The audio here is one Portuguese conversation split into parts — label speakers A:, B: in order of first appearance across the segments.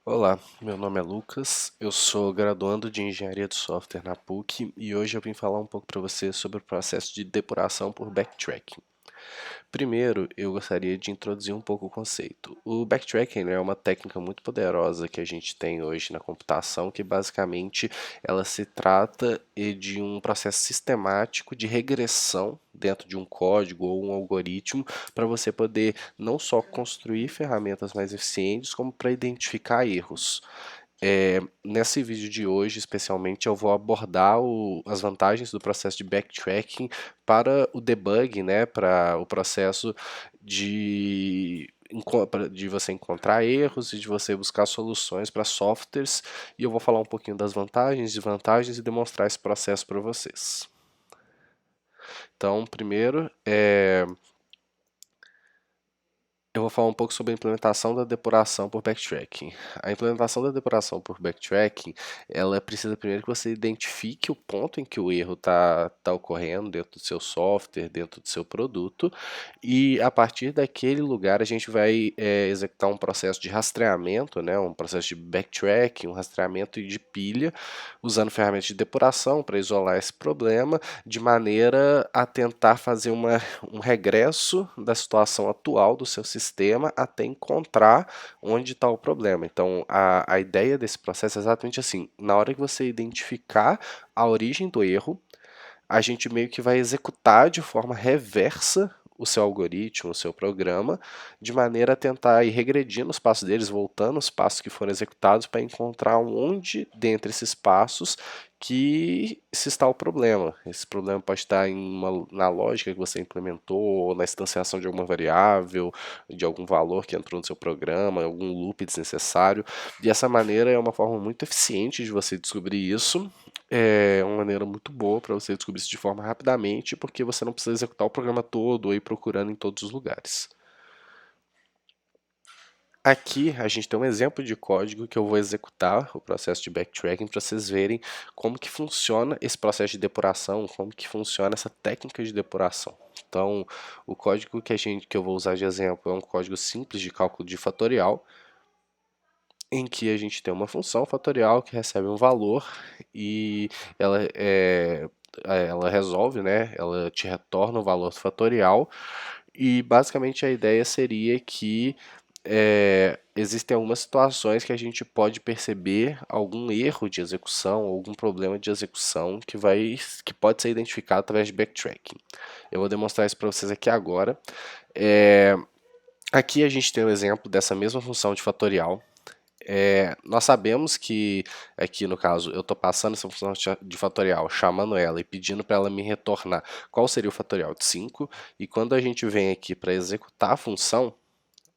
A: Olá, meu nome é Lucas, eu sou graduando de Engenharia de Software na PUC e hoje eu vim falar um pouco para você sobre o processo de depuração por backtracking. Primeiro, eu gostaria de introduzir um pouco o conceito. O backtracking é uma técnica muito poderosa que a gente tem hoje na computação, que basicamente ela se trata de um processo sistemático de regressão dentro de um código ou um algoritmo para você poder não só construir ferramentas mais eficientes, como para identificar erros. Nesse vídeo de hoje, especialmente, eu vou abordar as vantagens do processo de backtracking para o debug, né, para o processo de você encontrar erros e de você buscar soluções para softwares, e eu vou falar um pouquinho das vantagens, desvantagens e demonstrar esse processo para vocês. Então, primeiro, eu vou falar um pouco sobre a implementação da depuração por backtracking. A implementação da depuração por backtracking, ela precisa primeiro que você identifique o ponto em que o erro tá ocorrendo dentro do seu software, dentro do seu produto, e a partir daquele lugar a gente vai executar um processo de rastreamento, né, um processo de backtracking, um rastreamento de pilha, usando ferramentas de depuração para isolar esse problema, de maneira a tentar fazer um regresso da situação atual do seu sistema até encontrar onde está o problema. Então, a ideia desse processo é exatamente assim: na hora que você identificar a origem do erro, a gente meio que vai executar de forma reversa o seu algoritmo, o seu programa, de maneira a tentar ir regredindo os passos deles, voltando os passos que foram executados para encontrar onde, dentre esses passos, que se está o problema. Esse problema pode estar na lógica que você implementou, ou na instanciação de alguma variável, de algum valor que entrou no seu programa, algum loop desnecessário. E essa maneira é uma forma muito eficiente de você descobrir isso, é uma maneira muito boa para você descobrir isso de forma rapidamente, porque você não precisa executar o programa todo ou ir procurando em todos os lugares. Aqui a gente tem um exemplo de código que eu vou executar o processo de backtracking para vocês verem como que funciona esse processo de depuração, como que funciona essa técnica de depuração. Então, o código que eu vou usar de exemplo é um código simples de cálculo de fatorial, em que a gente tem uma função fatorial que recebe um valor e ela, ela resolve, né? Ela te retorna o valor fatorial, e basicamente a ideia seria que existem algumas situações que a gente pode perceber algum erro de execução, algum problema de execução que pode ser identificado através de backtracking. Eu vou demonstrar isso para vocês aqui agora. É, Aqui a gente tem o exemplo dessa mesma função de fatorial. Nós sabemos que aqui no caso eu estou passando essa função de fatorial, chamando ela e pedindo para ela me retornar qual seria o fatorial de 5, e quando a gente vem aqui para executar a função,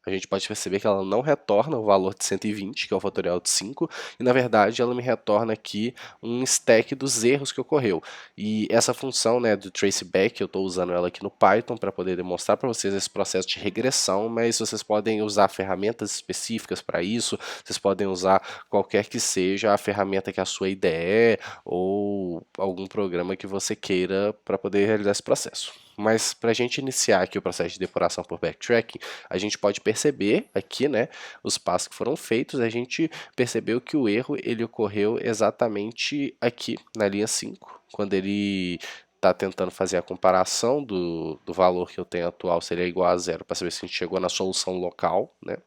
A: a gente pode perceber que ela não retorna o valor de 120, que é o fatorial de 5, e na verdade ela me retorna aqui um stack dos erros que ocorreu. E essa função, né, do traceback, eu estou usando ela aqui no Python para poder demonstrar para vocês esse processo de regressão, mas vocês podem usar ferramentas específicas para isso, vocês podem usar qualquer que seja a ferramenta que a sua IDE ou algum programa que você queira para poder realizar esse processo. Mas para a gente iniciar aqui o processo de depuração por backtracking, a gente pode perceber aqui, né, os passos que foram feitos. A gente percebeu que o erro ele ocorreu exatamente aqui na linha 5, quando ele está tentando fazer a comparação do valor que eu tenho atual seria igual a zero, para saber se a gente chegou na solução local, né?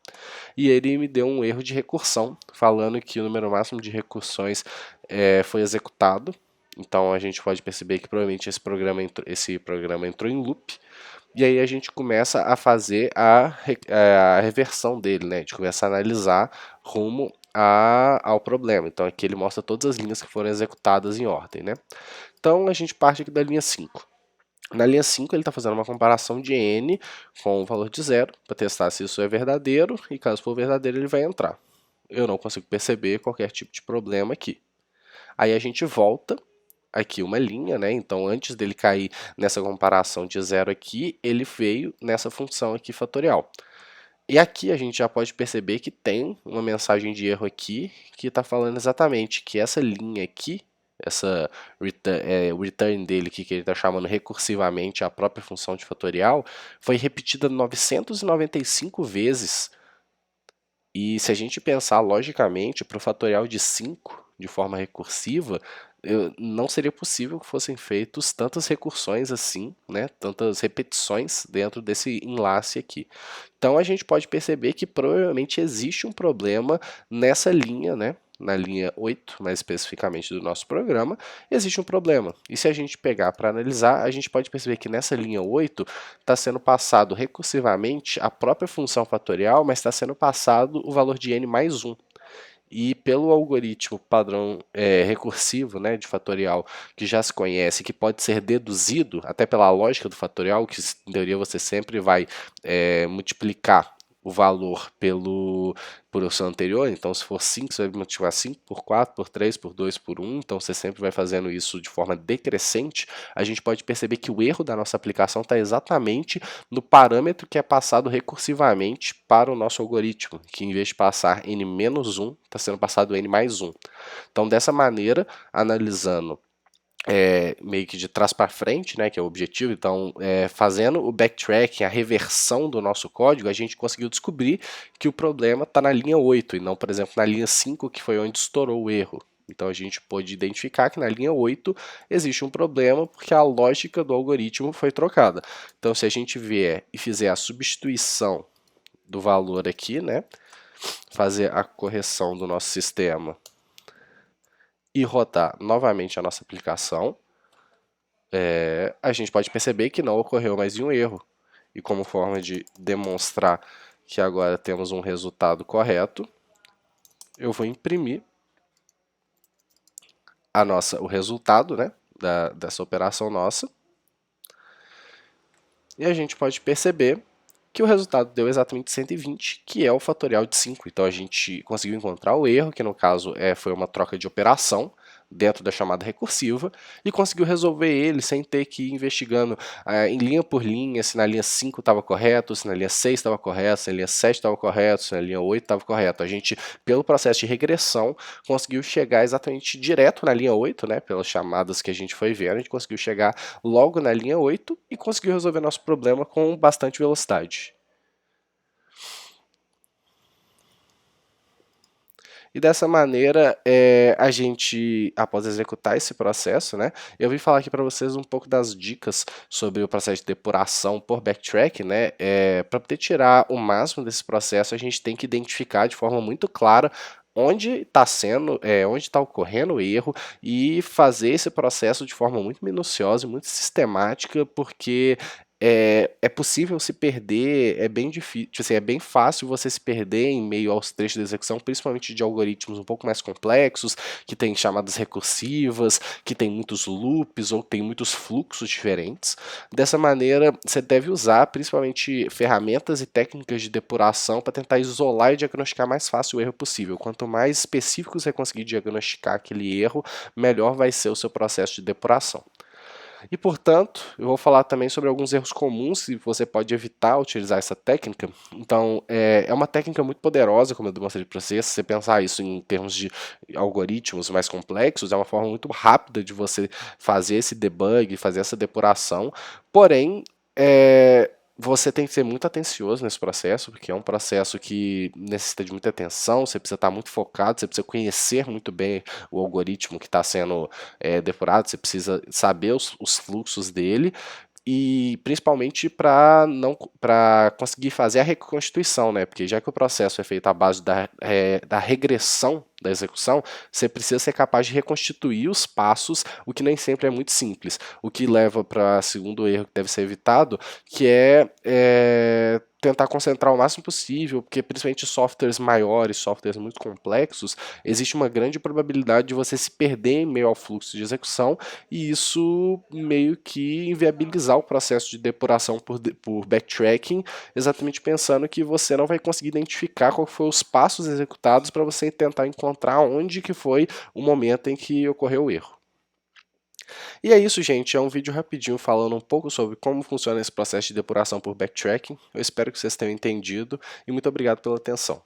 A: E ele me deu um erro de recursão, falando que o número máximo de recursões foi executado. Então a gente pode perceber que provavelmente esse programa entrou em loop, e aí a gente começa a fazer a reversão dele, né? A gente começa a analisar rumo ao problema. Então aqui ele mostra todas as linhas que foram executadas em ordem, né? Então a gente parte aqui da linha 5. Na linha 5 ele está fazendo uma comparação de n com o valor de zero, para testar se isso é verdadeiro, e caso for verdadeiro ele vai entrar. Eu não consigo perceber qualquer tipo de problema aqui. Aí a gente volta aqui uma linha, né? Então antes dele cair nessa comparação de zero aqui, ele veio nessa função aqui fatorial. E aqui a gente já pode perceber que tem uma mensagem de erro aqui que está falando exatamente que essa linha aqui, essa o return dele aqui, que ele está chamando recursivamente a própria função de fatorial, foi repetida 995 vezes E se a gente pensar logicamente para o fatorial de 5 de forma recursiva, não seria possível que fossem feitos tantas recursões assim, né, tantas repetições dentro desse enlace aqui. Então a gente pode perceber que provavelmente existe um problema nessa linha, né, na linha 8, mais especificamente do nosso programa, existe um problema. E se a gente pegar para analisar, a gente pode perceber que nessa linha 8 está sendo passado recursivamente a própria função fatorial, mas está sendo passado o valor de n mais 1. E pelo algoritmo padrão recursivo, né, de fatorial, que já se conhece, que pode ser deduzido, até pela lógica do fatorial, que em teoria você sempre vai multiplicar o valor por o seu anterior. Então, se for 5, você vai multiplicar 5 por 4, por 3, por 2, por 1. Então, você sempre vai fazendo isso de forma decrescente. A gente pode perceber que o erro da nossa aplicação está exatamente no parâmetro que é passado recursivamente para o nosso algoritmo, que em vez de passar n-1, está sendo passado n mais 1. Então, dessa maneira, analisando meio que de trás para frente, né, que é o objetivo, então fazendo o backtracking, a reversão do nosso código, a gente conseguiu descobrir que o problema está na linha 8 e não, por exemplo, na linha 5, que foi onde estourou o erro. Então a gente pôde identificar que na linha 8 existe um problema porque a lógica do algoritmo foi trocada. Então se a gente vier e fizer a substituição do valor aqui, né, fazer a correção do nosso sistema e rodar novamente a nossa aplicação, a gente pode perceber que não ocorreu mais nenhum erro. E como forma de demonstrar que agora temos um resultado correto, eu vou imprimir o resultado, né, dessa operação nossa. E a gente pode perceber que o resultado deu exatamente 120, que é o fatorial de 5. Então a gente conseguiu encontrar o erro, que no caso foi uma troca de operação dentro da chamada recursiva, e conseguiu resolver ele sem ter que ir investigando em linha por linha se na linha 5 estava correto, se na linha 6 estava correto, se na linha 7 estava correto, se na linha 8 estava correto. A gente, pelo processo de regressão, conseguiu chegar exatamente direto na linha 8, né, pelas chamadas que a gente foi vendo, a gente conseguiu chegar logo na linha 8 e conseguiu resolver nosso problema com bastante velocidade. E dessa maneira, a gente, após executar esse processo, né, eu vim falar aqui para vocês um pouco das dicas sobre o processo de depuração por backtrack, né, para poder tirar o máximo desse processo, a gente tem que identificar de forma muito clara onde está onde está ocorrendo o erro e fazer esse processo de forma muito minuciosa e muito sistemática, porque é possível se perder, é bem difícil, assim, é bem fácil você se perder em meio aos trechos de execução, principalmente de algoritmos um pouco mais complexos, que tem chamadas recursivas, que tem muitos loops ou tem muitos fluxos diferentes. Dessa maneira, você deve usar principalmente ferramentas e técnicas de depuração para tentar isolar e diagnosticar mais fácil o erro possível. Quanto mais específico você conseguir diagnosticar aquele erro, melhor vai ser o seu processo de depuração. E, portanto, eu vou falar também sobre alguns erros comuns e você pode evitar utilizar essa técnica. Então, é uma técnica muito poderosa, como eu demonstrei para você. Se você pensar isso em termos de algoritmos mais complexos, é uma forma muito rápida de você fazer esse debug, fazer essa depuração. Porém, você tem que ser muito atencioso nesse processo, porque é um processo que necessita de muita atenção, você precisa estar muito focado, você precisa conhecer muito bem o algoritmo que está sendo depurado, você precisa saber os fluxos dele, e principalmente para conseguir fazer a reconstituição, né? Porque já que o processo é feito à base da regressão da execução, você precisa ser capaz de reconstituir os passos, o que nem sempre é muito simples. O que leva para o segundo erro que deve ser evitado, que é tentar concentrar o máximo possível, porque principalmente softwares maiores, softwares muito complexos, existe uma grande probabilidade de você se perder em meio ao fluxo de execução e isso meio que inviabilizar o processo de depuração por backtracking, exatamente pensando que você não vai conseguir identificar qual foram os passos executados para você tentar encontrar onde que foi o momento em que ocorreu o erro. E é isso, gente. É um vídeo rapidinho falando um pouco sobre como funciona esse processo de depuração por backtracking. Eu espero que vocês tenham entendido e muito obrigado pela atenção.